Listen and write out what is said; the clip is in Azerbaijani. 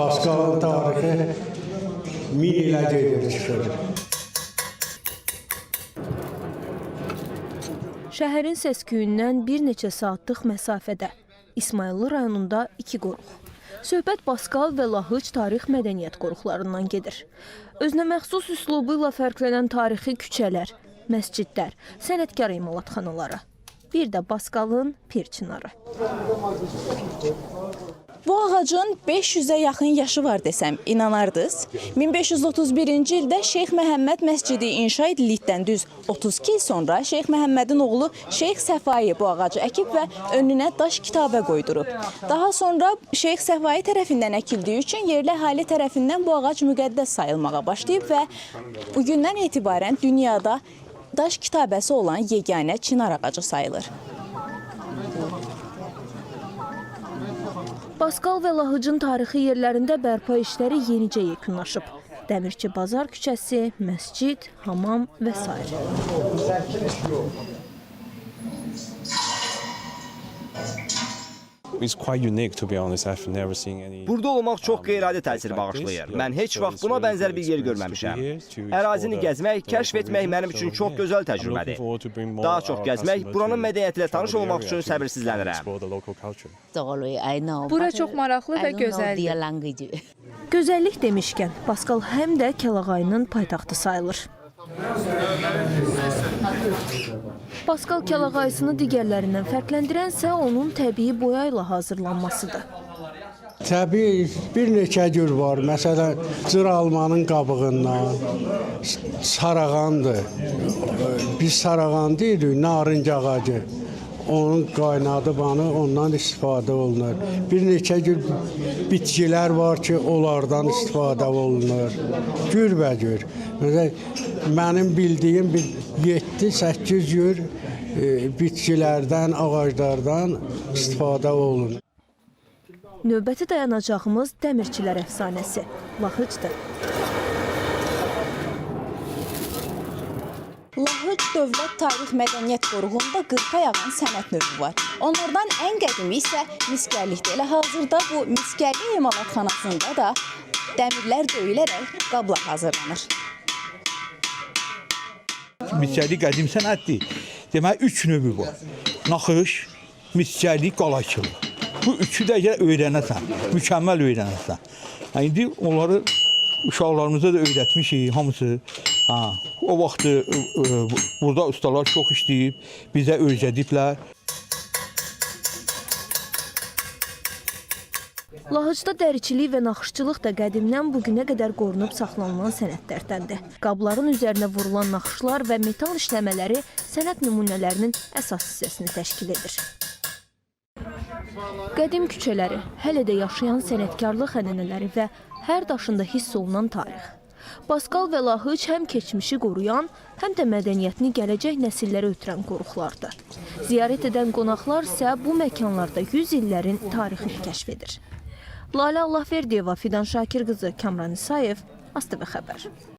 Paskalın tarixi 1000 ilə gedir çıxır. Şəhərin səs-küyündən bir neçə saatlıq məsafədə İsmayıllı rayonunda 2 qoruq. Söhbət Baskal və Lahıc tarix mədəniyyət qoruqlarından gedir. Özünə məxsus üslubu ilə fərqlənən tarixi küçələr, məscidlər, sənətkar imalatxanaları. Bir də Baskalın Pir Çınarı. Bu ağacın 500-ə yaxın yaşı var desəm, inanardınız. 1531-ci ildə Şeyx Məhəmməd məscidi inşa edildikdən düz 32 il sonra Şeyx Məhəmmədin oğlu Şeyx Səfai bu ağacı əkib və önünə daş kitabə qoydurub. Daha sonra Şeyx Səfai tərəfindən əkildiyi üçün yerli əhali tərəfindən bu ağac müqəddəs sayılmağa başlayıb və bugündən etibarən dünyada daş kitabəsi olan yeganə çınar ağacı sayılır. Baskal və Lahıcın tarixi yerlərində bərpa işləri yenicə yekunlaşıb. Dəmirçi Bazar küçəsi, məscid, hamam və s. Burada olmaq çox qeyri-adi təsir bağışlayır. Mən heç vaxt buna bənzər bir yer görməmişəm. Ərazini gəzmək, kəşf etmək mənim üçün çox gözəl təcrübədir. Daha çox gəzmək, buranın mədəniyyəti ilə tanış olmaq üçün səbirsizlənirəm. Bura çox maraqlı və gözəldir. Gözəllik demişkən, Baskal həm də Kəlağayının paytaxtı sayılır. Baskal Kəlağayısını digərlərindən fərqləndirənsə onun təbii boya ilə hazırlanmasıdır. Təbii bir neçə cür var. Məsələn, cıralmanın qabığından, sarağandır. Biz sarağan deyirik, narınc ağacı. Onun qaynadıb ondan istifadə olunur. Bir neçə cür bitkilər var ki, onlardan istifadə olunur. Cürbəcür. Mənim bildiyim bir 7-8 cür bitkilərdən, ağaclardan istifadə olunur. Növbəti dayanacağımız dəmirçilər əfsanəsi, Lahıcdır. Lahıc Dövlət Tarix Mədəniyyət Qoruğunda 40-a yaxın sənət növü var. Onlardan ən qədimi isə miskərlikdir. Elə hazırda bu miskərlik emalatxanasında da dəmirlər döyülərək qablar hazırlanır. Miskərlik qədim sənətdir. Deməli, 3 növü var. Naxış, miskərlik, qalaçılıq. Bu üçü də öyrənəsən, mükəmməl öyrənəsən. İndi onları uşaqlarımıza da öyrətmişik, hamısı. O vaxt burada ustalar çox işləyib, bizə öyrədiblər. Lahıcda dəriçilik və naxışçılıq da qədimdən bugünə qədər qorunub saxlanılan sənətlərdəndir. Qabların üzərinə vurulan naxışlar və metal işləmələri sənət nümunələrinin əsas hissəsini təşkil edir. Qədim küçələri, hələ də yaşayan sənətkarlıq ənənələri və hər daşında hiss olunan tarix. Baskal və Lahıc həm keçmişi qoruyan, həm də mədəniyyətini gələcək nəsillərə ötürən qoruqlardır. Ziyarət edən qonaqlar isə bu məkanlarda 100 illərin tarixini kəşf edir. Lalə Allahverdiyeva, Fidan Şakir qızı, Kamran İsayev, ASTV Xəbər.